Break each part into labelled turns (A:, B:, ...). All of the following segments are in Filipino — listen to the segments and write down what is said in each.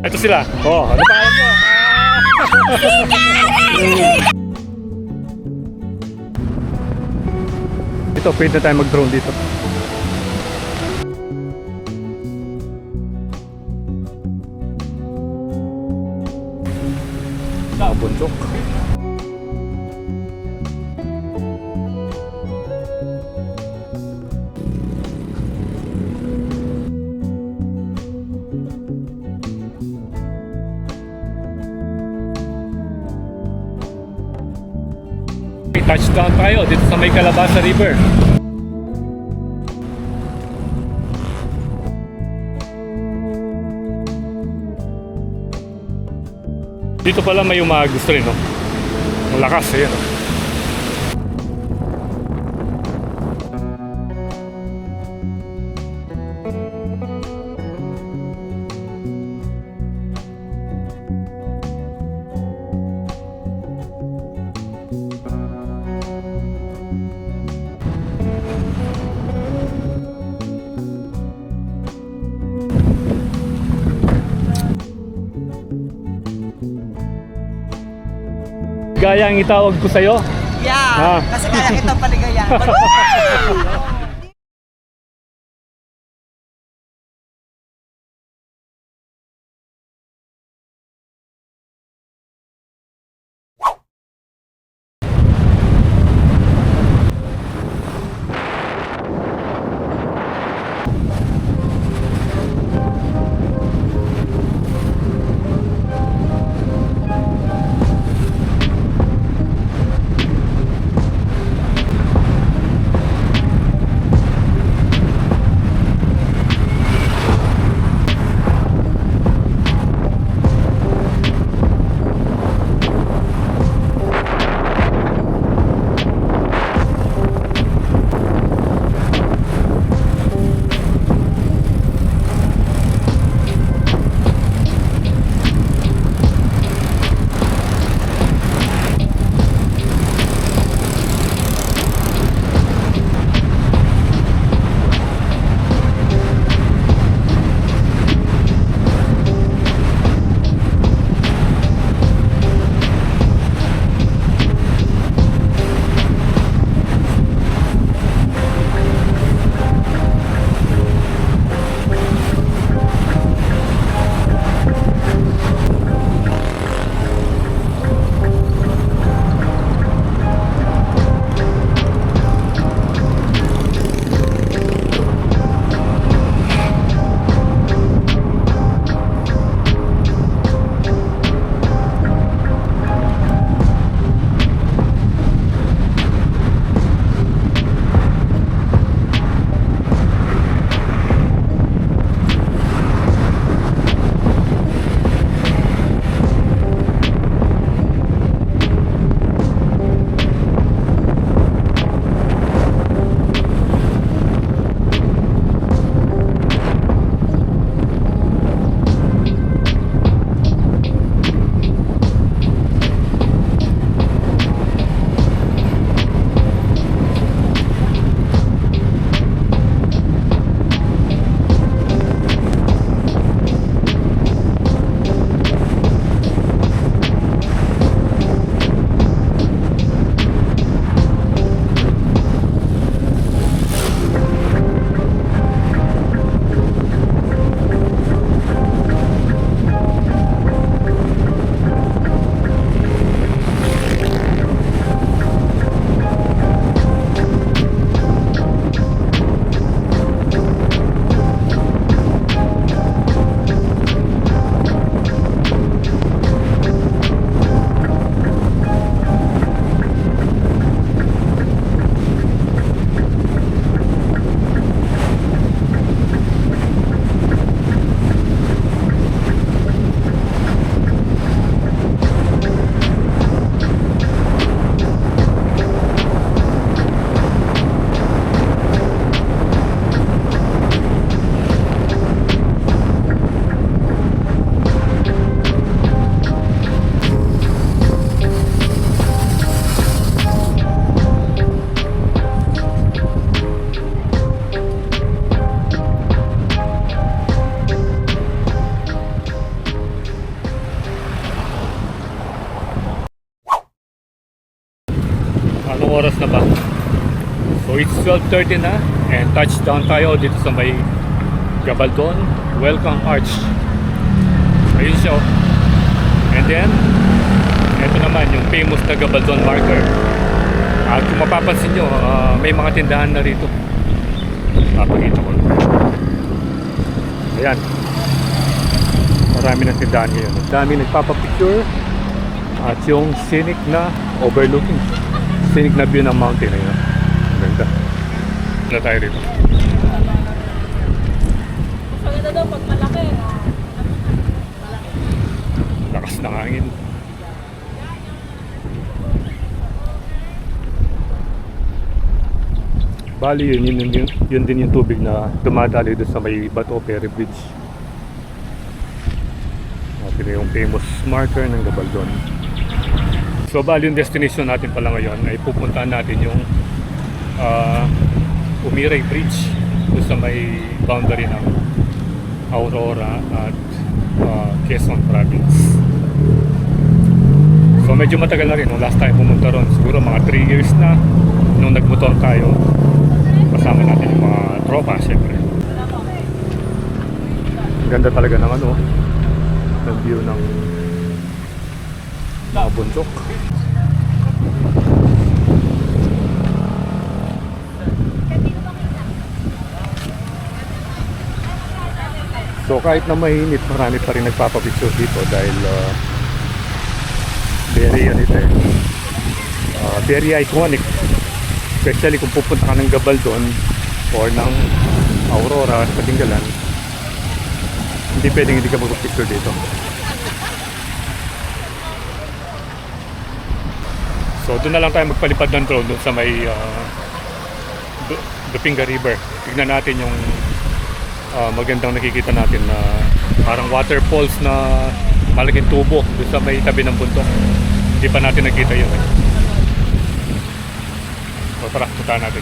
A: Ito sila. Oh, ano pa kayo? Ito, pwede na tayo mag-drone dito. Bundok. Touchdown tayo dito sa may Calabasa River. Dito pala may umagusto rin, no? Malakas, eh, no? Gaya ang itawag ko sa'yo.
B: Yeah, kasi kaya kitang paligayan.
A: oras na ba? So it's 12:30 na and touchdown tayo dito sa may Gabaldon Welcome Arch. Ayun siya oh. And then ito naman yung famous na Gabaldon marker. At kung mapapansin nyo, may mga tindahan na rito. Papakita ko. Ayan. Marami ng tindahan ngayon. Dami nagpapapicture. At yung scenic na overlooking. Scenic na view ng mountain. Ayan. Ganda. Na tayo rito.
C: Maganda daw pag malaki.
A: Lakas ng hangin. Bali yun din yung tubig na dumadali doon sa may Bato Ferry Bridge. Ito yung famous marker ng Gabaldon. So bali yung destination natin pala ngayon ay pupuntahan natin yung Umiray Bridge doon sa may boundary ng Aurora at Quezon Province. So medyo matagal na rin nung last time pumunta ron. Siguro mga 3 years na nung nagmotor tayo. Kasama natin yung mga tropa, syempre. Ganda talaga ng ano, ng view ng mga bundok. So kahit na mainit, marami pa rin nagpapapicture dito dahil very iconic. Especially kung pupunta ka ng Gabaldon or ng Aurora sa Tinggalan, hindi pwedeng hindi ka mag-picture dito. So doon na lang tayo magpalipad ng drone doon sa may Dupinga River. Tignan natin yung magandang nakikita natin na parang waterfalls na malaking tubo doon sa may tabi ng bundok. Hindi pa natin nakita yun eh. So tara, punta natin.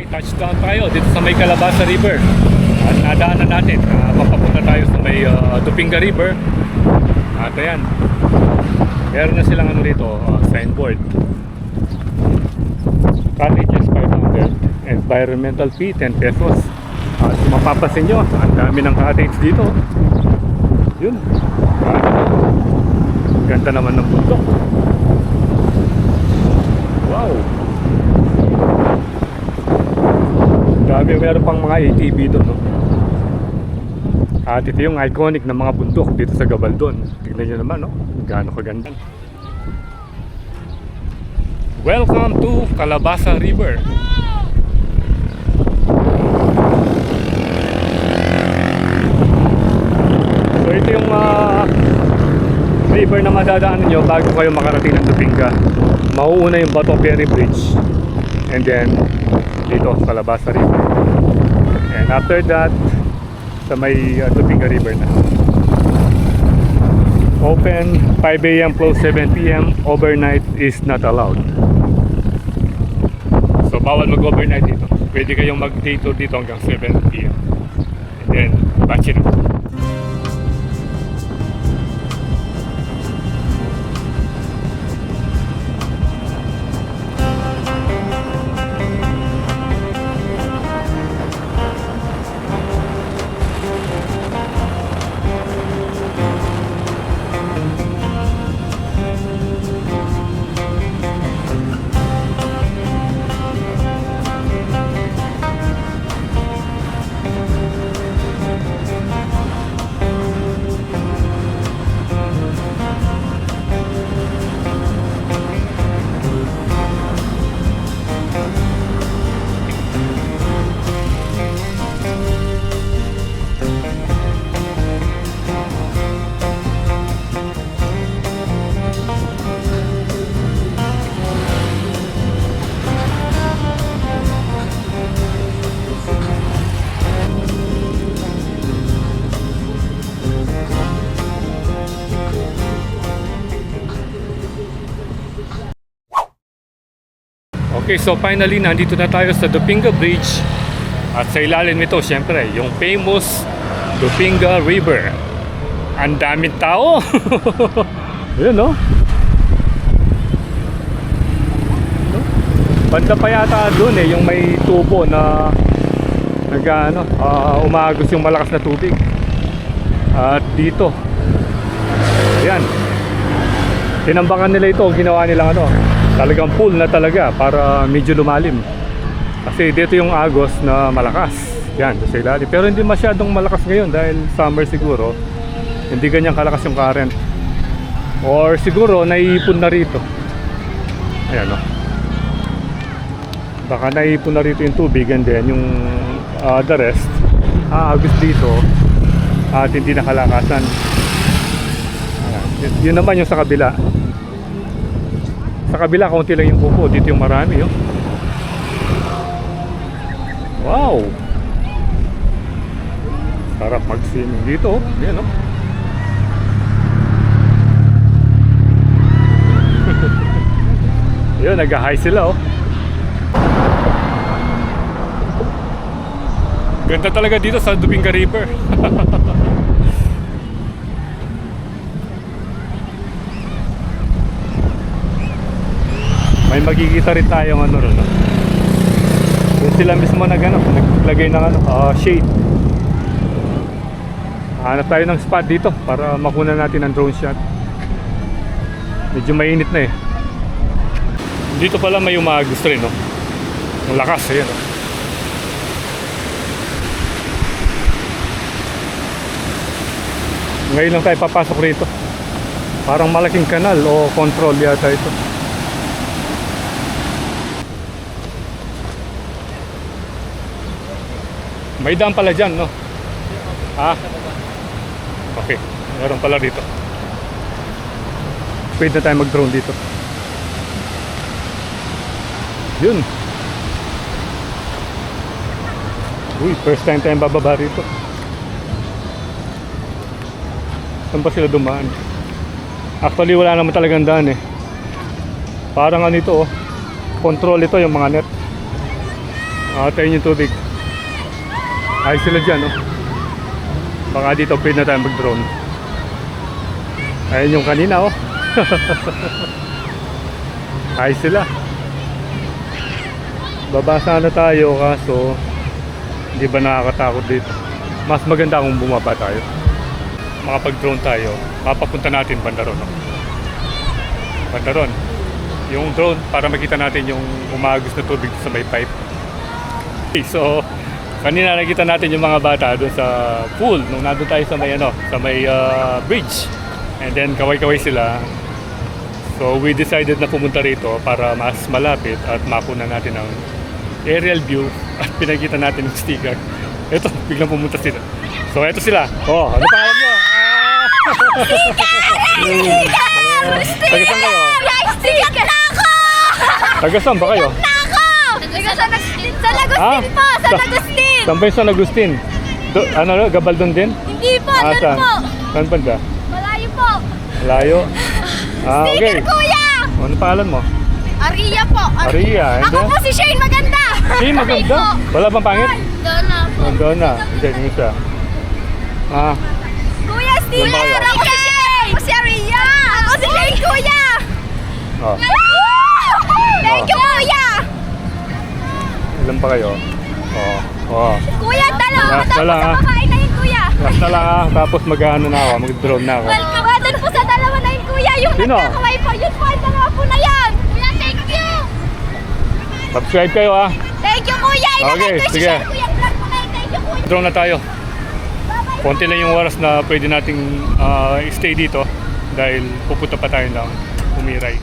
A: Touchdown tayo dito sa may Calabasa River at nadaanan natin papapunta tayo sa may Dupinga River at ayan meron na silang ano rito signboard cottages 500 environmental fee 10 pesos at kung mapapasin nyo ang dami ng cottage dito yun ganda naman ng bundok wow dami, meron pang mga ATV doon, no? At ito yung iconic na mga bundok dito sa Gabaldon. Tignan nyo naman, no? Gaano kaganda. Welcome to Calabasa River. So ito yung river na madadaanan nyo bago kayo makarating ng Dupinga. Mauuna yung Bato Ferry Bridge. And then dito sa Calabasa River and after that sa may Dupinga River na open 5 AM close 7 PM overnight is not allowed so bawal mag overnight dito pwede kayong mag day tour dito hanggang 7 PM and then batch it. Okay, so finally, nandito na tayo sa Dupinga Bridge. At sa ilalim nito, syempre, yung famous Dupinga River. Ang daming tao! Yun, no? Banda pa yata dun yung may tubo na umagos yung malakas na tubig. At dito, ayan, tinambakan nila ito, ginawa nilang talagang pool na talaga para medyo lumalim. Kasi dito yung agos na malakas. Yan, sa ilalim. Pero hindi masyadong malakas ngayon dahil summer siguro. Hindi ganyan kalakas yung current. Or siguro naiipon na rito. Ayan, no? Baka naiipon na rito yung tubig and then yung the rest agos dito at hindi nakalakasan. Yun naman yung sa kabila. Sa kabila kaunti lang yung kuko, dito yung marami. Wow, sarap mag-swimming dito. Yan, yun, nag-high sila. Ganda talaga dito sa Dupinga River. May magkikita rin tayong ron. Doon sila mismo naglagay ng shade. Hanap tayo ng spot dito para makuha natin ang drone shot. Medyo mainit na Dito pala may umagos rin, no? Ang lakas, ayan, Ngayon lang tayo papasok rito. Parang malaking kanal o control yata ito. May dam pala dyan, no? Okay, meron pala dito. Pwede na tayo mag-drone dito. Yun. Uy, first time tayong bababa rito. Saan ba sila dumaan? Actually wala naman talagang daan Parang ito control ito yung mga net. Tayo yung tubig. Ay sila dyan Baka dito pwede na tayo mag-drone. Ayun yung kanina Ay sila. Babasa na tayo kaso hindi ba nakakatakot dito. Mas maganda kung bumaba tayo. Makapag-drone tayo, mapapunta natin Bandaron. Bandaron. Yung drone para makita natin yung umagos na tubig sa may pipe. Okay, so kanina nakita natin yung mga bata doon sa pool nung nandun tayo sa may bridge. And then kaway-kaway sila. So we decided na pumunta rito para mas malapit at makuna natin ang aerial view at pinakita natin yung sticker. Ito, biglang pumunta sila. So eto sila. Ano pa alam nyo? Taga-saan kayo?
C: Sikat na ako!
A: Taga-saan ba kayo?
C: Taga San Agustin po! San Agustin!
A: Saan ba yung San Agustin? Gabaldon din?
C: Hindi po, doon po!
A: Saan banda?
C: Malayo po!
A: Malayo? Okay.
C: Sticker kuya!
A: Ano pangalan mo?
C: Aria po!
A: Aria, and
C: Ako
A: then?
C: po si Shane Maganda!
A: Maganda? Wala bang pangit?
C: Donna po!
A: Doon na. Hindi, yun siya.
C: Kuya, sticker! Ako si Shane! Ako si Aria! Ako si Shane kuya! Thank you kuya!
A: Ilan pa kayo?
C: Kuya, dalawa!
A: Last na
C: Tapos
A: lang,
C: sa babae na yun kuya!
A: Last na lang tapos mag-drone na ako.
C: Welcome! Doon po sa dalawa na yun kuya! Yung
A: Sino?
C: nagkakaway po! Yun po! Ang dalawa po na yan! Kuya, thank you!
A: Subscribe kayo
C: Thank you kuya!
A: Okay,
C: Ilagay ko si
A: sige.
C: Shane kuya! Vlog mo na yun! Thank you kuya!
A: Drone na tayo. Konti lang yung oras na pwede nating stay dito dahil pupunta pa tayo ng Umiray.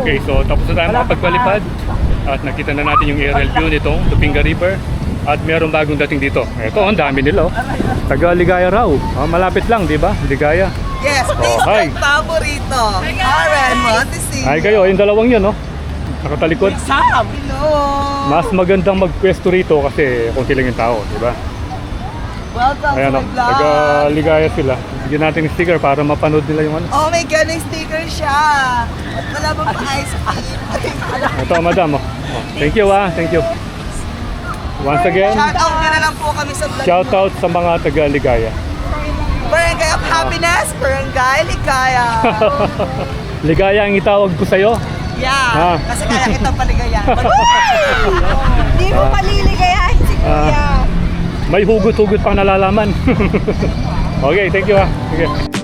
A: Okay, so tapos na tayo makapagpalipad at nakita na natin yung aerial view nitong Tupinga River at meron bagong dating dito. Ito, ang dami nila. Oh. Taga Ligaya raw. Malapit lang, di ba? Ligaya.
B: Yes, please,
A: hi.
B: paborito. Karen Montesi.
A: Ay kayo, yung dalawang yun, no? Nakatalikod.
B: Sam. Hello.
A: Mas magandang magpwesto rito kasi konti lang yung tao, di ba?
B: Welcome
A: Ayan,
B: to
A: no?
B: my vlog.
A: Taga Ligaya sila. Bigyan natin ng sticker para mapanood nila yung ano.
B: Oh my God, may sticker siya. At wala ba pa ice cream?
A: Ito, madam. Oh. Thank you, Thank you. Once again,
B: Shout out na lang po kami sa vlog.
A: shout out sa mga taga Ligaya.
B: Barangay of Happiness, Barangay Ligaya.
A: Ligaya ang itawag ko sa'yo.
B: Yeah, kasi kaya kitang paligayan. Di mo paliligayahin si Kuya.
A: May hugot-hugot pang nalalaman. Okay, thank you, Sige.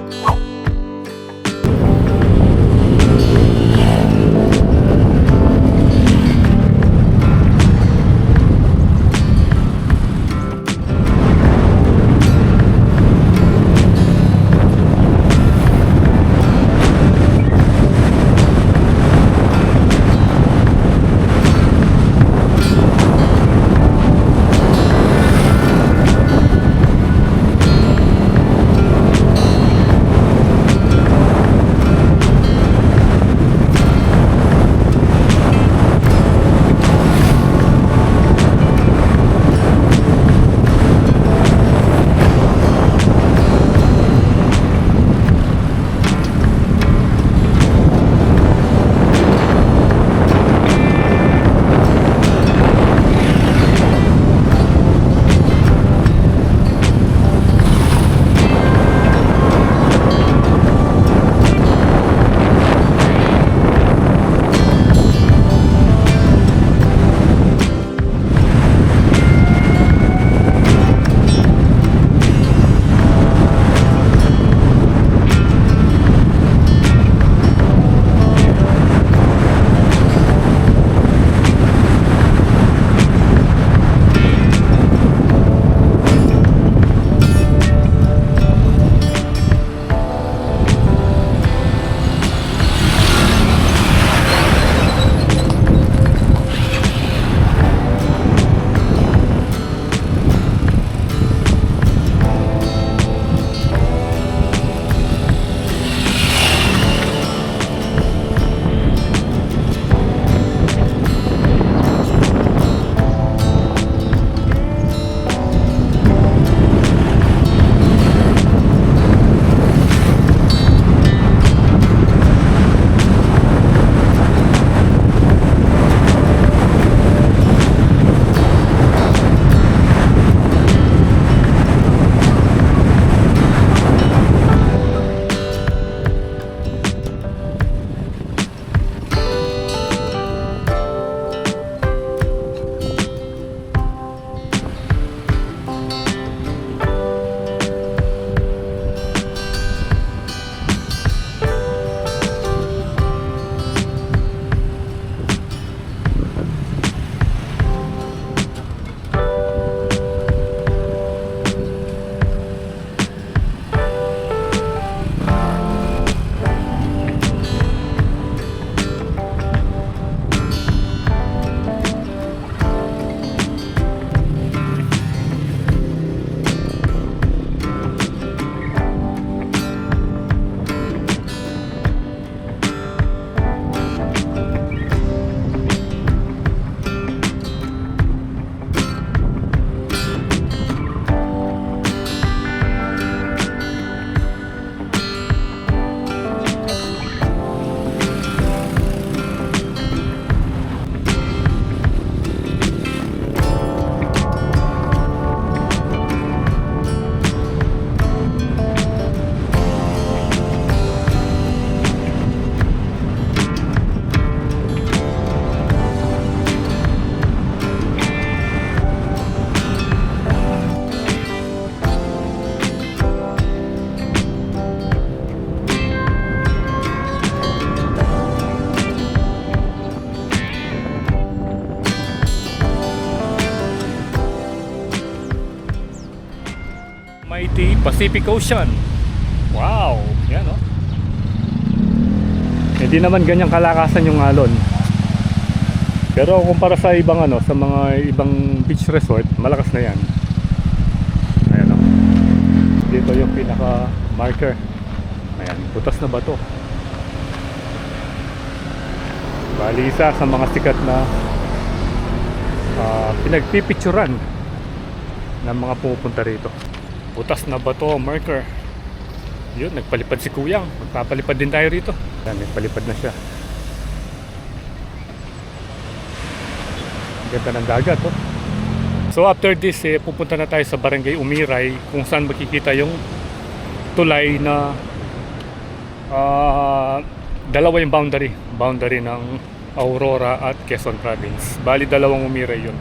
A: mighty Pacific Ocean. Wow! Yan, oh. Hindi naman ganyang kalakasan yung alon. Pero kumpara sa ibang ano, sa mga ibang beach resort, malakas na yan. Ayan o. Dito yung pinaka marker. Ayan, butas na bato. Bali isa sa mga sikat na pinagpipicturan ng mga pumupunta rito. Butas na bato marker. Yun, nagpalipad si Kuyang. Magpapalipad din tayo rito. Ayan, nagpalipad na siya. Ganda ng dagat, oh. So after this, pupunta na tayo sa Barangay Umiray kung saan makikita yung tulay na dalawa yung boundary ng Aurora at Quezon Province. Bali dalawang Umiray yun.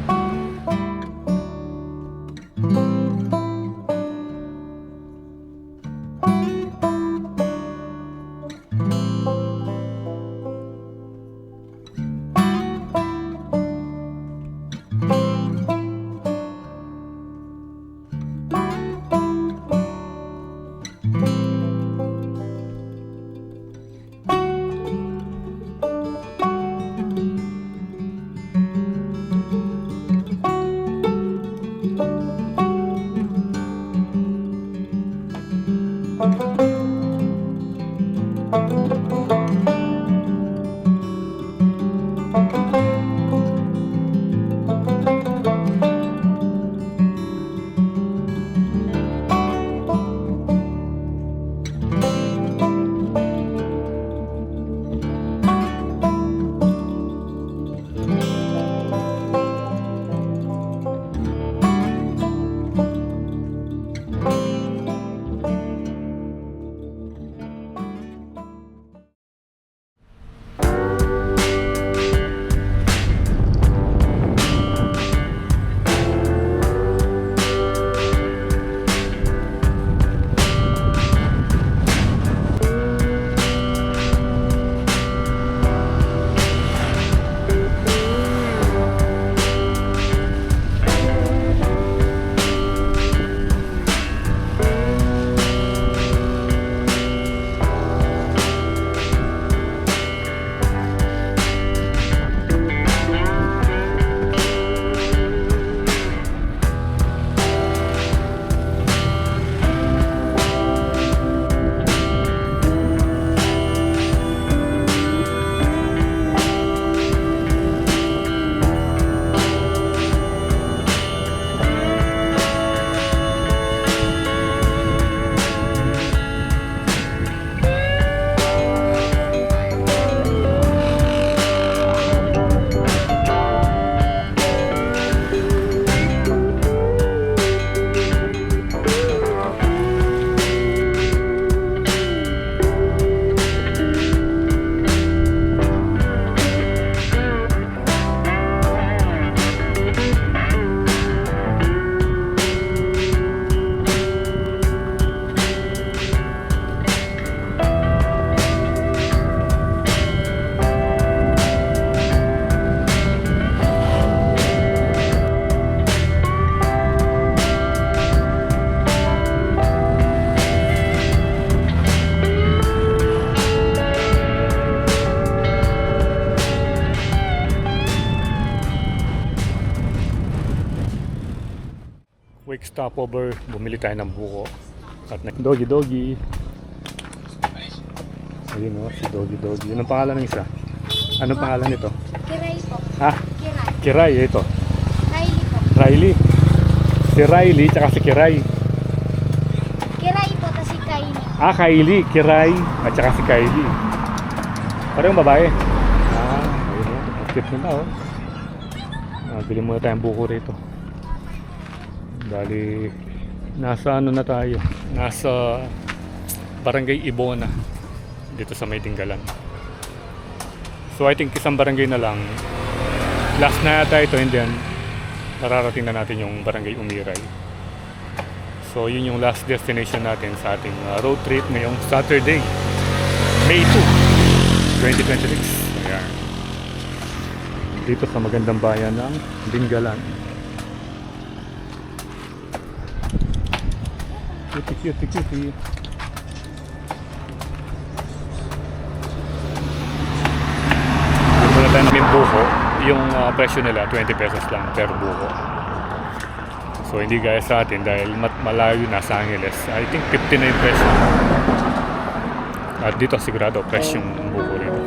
A: Quick stopover, bumili tayo ng buko. At Doggy Doggy. Ayun o, si Doggy Doggy. Anong pangalan ng isa? Anong pangalan nito?
C: Kiray po.
A: Ha?
C: Kiray.
A: Kiray, ito.
C: Riley po.
A: Riley. Si Riley, tsaka si Kiray.
C: Kiray po, tas si Kylie.
A: Ah, Kylie, Kiray, at tsaka si Kylie. Parang babae. Ah, ayun o. Ang cute nila o. Bili muna tayong buko rito. Dali, nasa ano na tayo? Nasa Barangay Ibona. Dito sa May Tinggalan. So I think isang barangay na lang. Last na yata ito, and then nararating na natin yung Barangay Umiray. So yun yung last destination natin sa ating road trip ngayong Saturday, May 2, 2026. Ayan. Dito sa magandang bayan ng Tinggalan. Cutie. yung presyo nila 20 pesos lang per buko. So hindi gaya sa atin dahil malayo na sa Angeles. I think 50 na yung presyo. At dito sigurado fresh yung buko rito.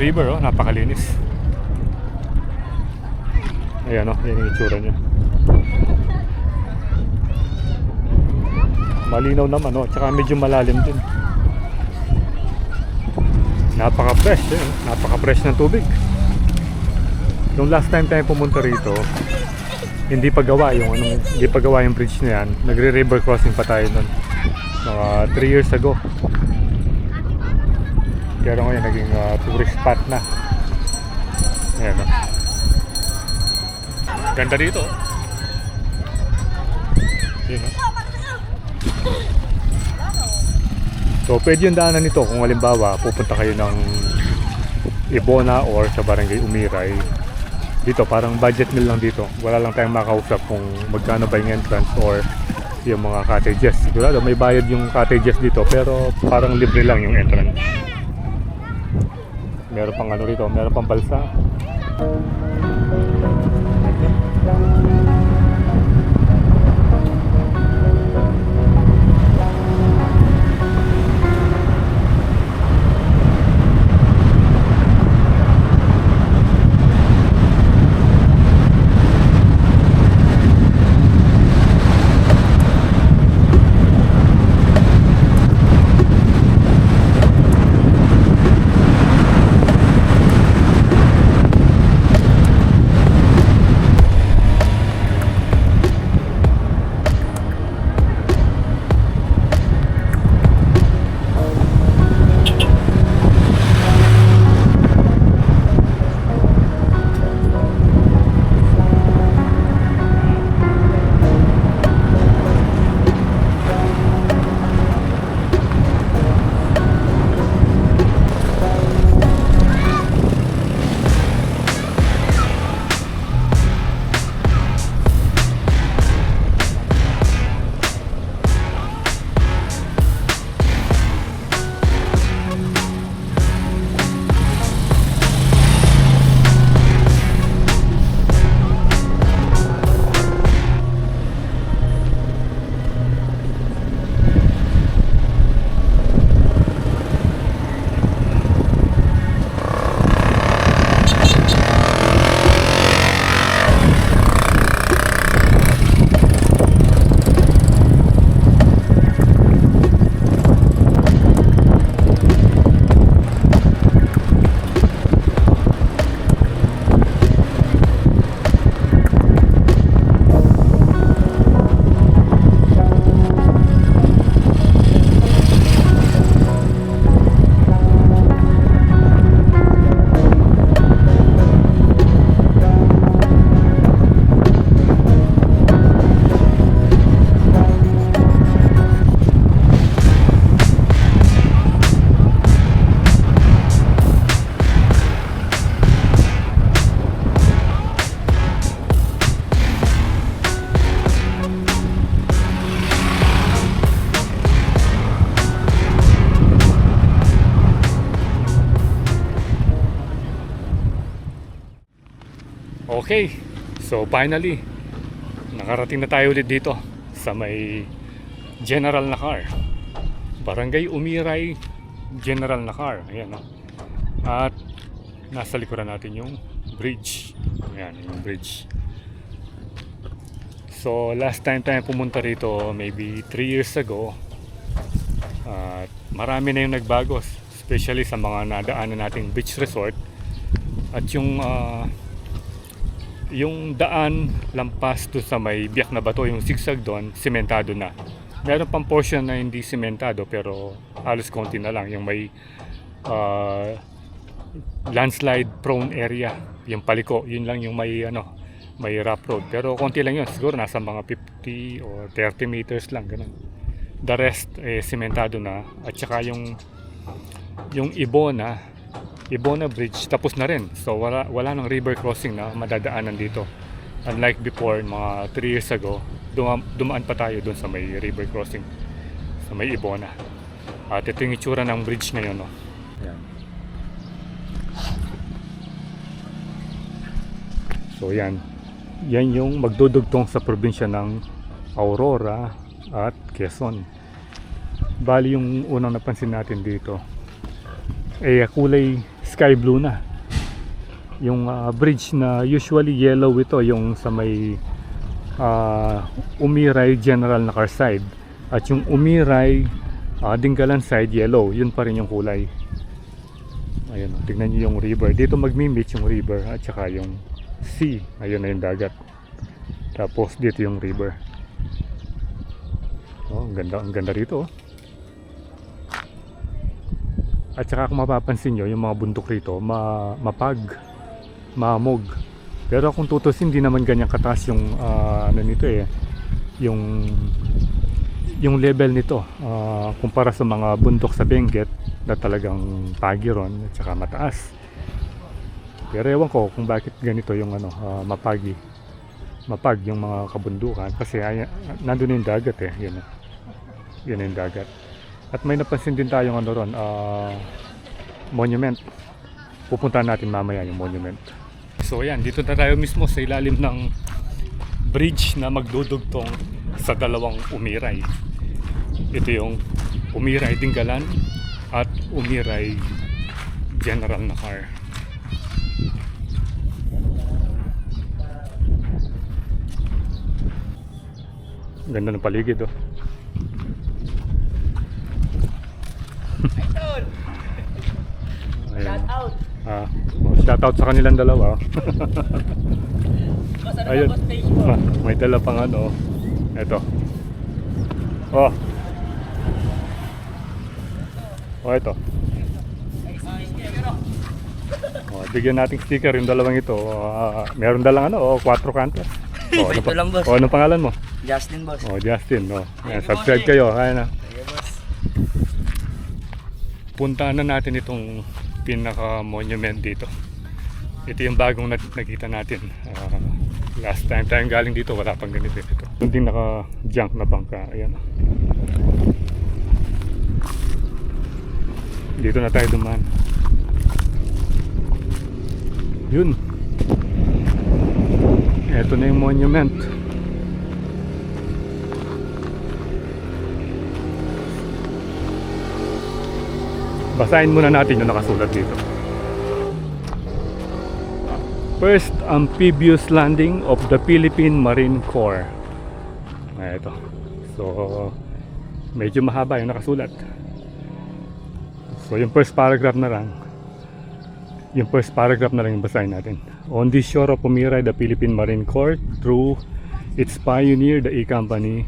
A: River, oh, napakalinis. Ayan, oh, yan yung itsura niya. Malinaw naman, oh, tsaka medyo malalim din. Napaka-fresh, eh. Napaka-fresh ng tubig. Yung last time tayo pumunta rito, hindi pa gawa yung bridge na yan. Nagre-river crossing pa tayo nun. 3 years ago. Pero ngayon naging tourist spot na. Ayan, no? Ganda dito. Ayan, no? So pwede yung daanan nito kung halimbawa pupunta kayo ng Ibona or sa Barangay Umiray. Dito parang budget meal lang dito. Wala lang tayong makausap kung magkano ba yung entrance or yung mga cottages. Sigurado may bayad yung cottages dito pero parang libre lang yung entrance. Meron pang ano rito, meron pang balsa. Okay, so finally nakarating na tayo ulit dito sa may General Nakar, Barangay Umiray, General Nakar. Ayan, no? At nasa likuran natin yung bridge. Ayan, yung bridge. So last time tayo pumunta rito maybe 3 years ago. At marami na yung nagbago, especially sa mga nadaanan nating beach resort. At yung daan lampas doon sa may biyak na bato, yung zigzag doon, sementado na. Meron pang portion na hindi sementado pero halos konti na lang. Yung may landslide prone area, yung paliko, yun lang yung may may rough road. Pero konti lang yun, siguro nasa mga 50 or 30 meters lang, ganun. The rest sementado na, at saka yung Ibona Bridge tapos na rin. So wala nang river crossing na madadaanan dito. Unlike before, mga 3 years ago, dumaan pa tayo dun sa may river crossing sa may Ibona. At ito yung itsura ng bridge ngayon, no. Ayan. So yan yung magdudugtong sa probinsya ng Aurora at Quezon. Bali yung unang napansin natin dito kulay sky blue na. Yung bridge na usually yellow ito, yung sa may Umiray General na car side, at yung Umiray Dingalan side yellow, yun pa rin yung kulay. Ayun, tignan nyo yung river dito, magmi-meet yung river at saka yung sea. Ayun na yung dagat, tapos dito yung river. Ang ganda rito, oh. At saka kung mapapansin nyo, yung mga bundok rito mamog. Pero kung tutusin, hindi naman ganyan kataas yung nito yung level nito kumpara sa mga bundok sa Benguet na talagang pagiron at saka mataas. Pero ewan ko kung bakit ganito yung mapag yung mga kabundukan, kasi nandun yung dagat yun yung dagat. At may napansin din tayong ron, monument. Pupuntahan natin mamaya yung monument. So ayan, dito na tayo mismo sa ilalim ng bridge na magdudugtong sa dalawang Umiray. Ito yung Umiray Dingalan at Umiray General na car. Ganda ng paligid, oh. Ayan. Shout out sa kanilang dalawa. Ayun. May dala pang ito. Ito. Bigyan nating sticker yung dalawang ito. Meron dalang 4 kantos.
D: Ito lang, boss.
A: Anong pangalan mo?
D: Justin, boss.
A: Justin, Ayan, subscribe kayo. Ayan na. Puntaan na natin itong pinaka-monument dito. Ito yung bagong nakita natin. Last time tayong galing dito, wala pang ganito. Ito. Doon din naka-junk na bangka. Ayan. Dito na tayo dumaan. Yun. Ito na yung monument. Basahin muna natin yung nakasulat dito. First amphibious landing of the Philippine Marine Corps. Ito. So, medyo mahaba yung nakasulat. So, yung first paragraph na lang yung basahin natin. On this shore of Umiray, the Philippine Marine Corps, through its pioneer, the E Company,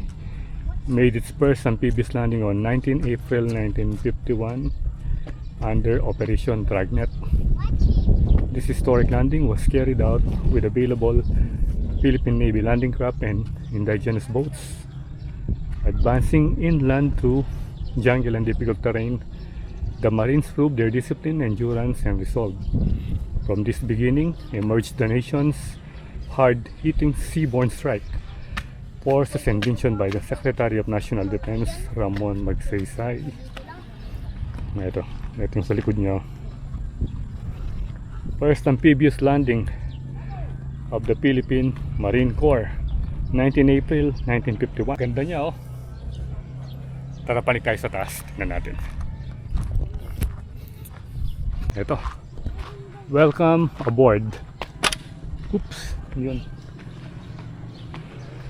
A: made its first amphibious landing on 19 April 1951 under Operation Dragnet. This historic landing was carried out with available Philippine Navy landing craft and indigenous boats. Advancing inland through jungle and difficult terrain, the Marines proved their discipline, endurance, and resolve. From this beginning emerged the nation's hard-hitting seaborne strike force, as envisioned by the Secretary of National Defense, Ramon Magsaysay. Ito yung sa likod niya. First amphibious landing of the Philippine Marine Corps, 19 April 1951. Ganda niya, oh. Tara, panik tayo sa taas. Tingnan natin. Ito. Welcome aboard. Oops, yun.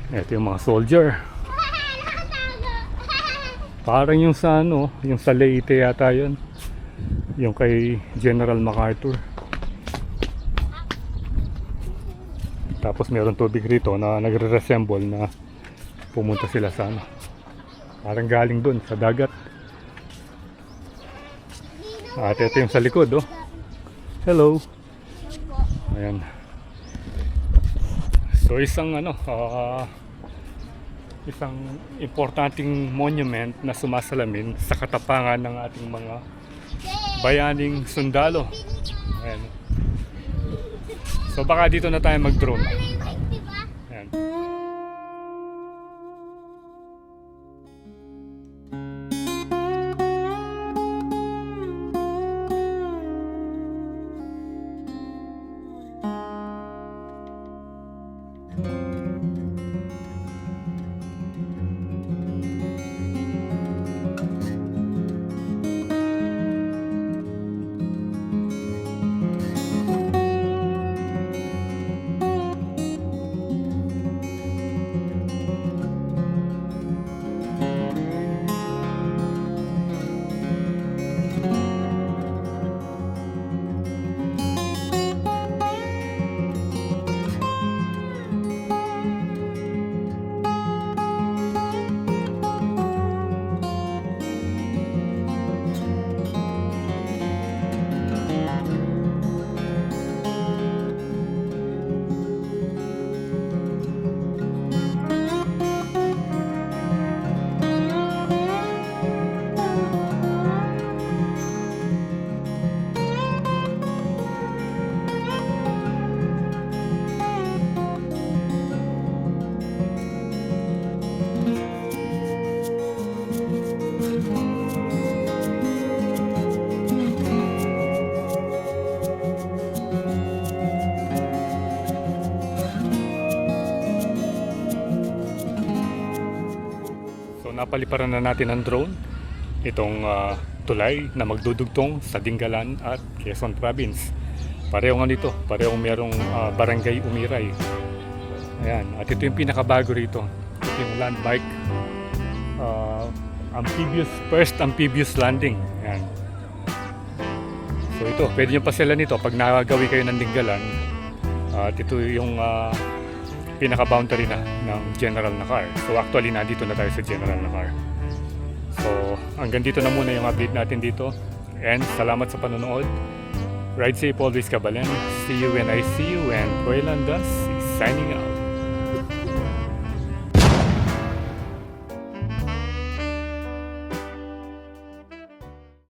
A: Ito yung mga soldier. Parang yung sa yung sa Leyte yata yun. Yung kay General MacArthur. Tapos meron tubig rito na nagre-resemble na pumunta sila sa Parang galing doon sa dagat. At ito yung sa likod, oh. Hello. Ayan. So isang isang importanteng monument na sumasalamin sa katapangan ng ating mga bayaning sundalo. Ayan. So baka dito na tayo mag-drone. Ayan. Napaliparan na natin ang drone itong tulay na magdudugtong sa Dingalan at Quezon Province. Parehong nito, parehong merong barangay Umiray. Ayan, at ito yung pinakabago rito. Ito yung landmark, first amphibious landing. Ayan. So ito, pwede nyo pasyalan nito pag nakagawi kayo ng Dingalan. At ito yung pinaka-boundary na ng General Nakar. So actually, nandito na tayo sa General Nakar. So hanggang dito na muna yung update natin dito. And salamat sa panonood. Ride safe always, Kabalen. See you when I see you. And Royal Landas is signing out.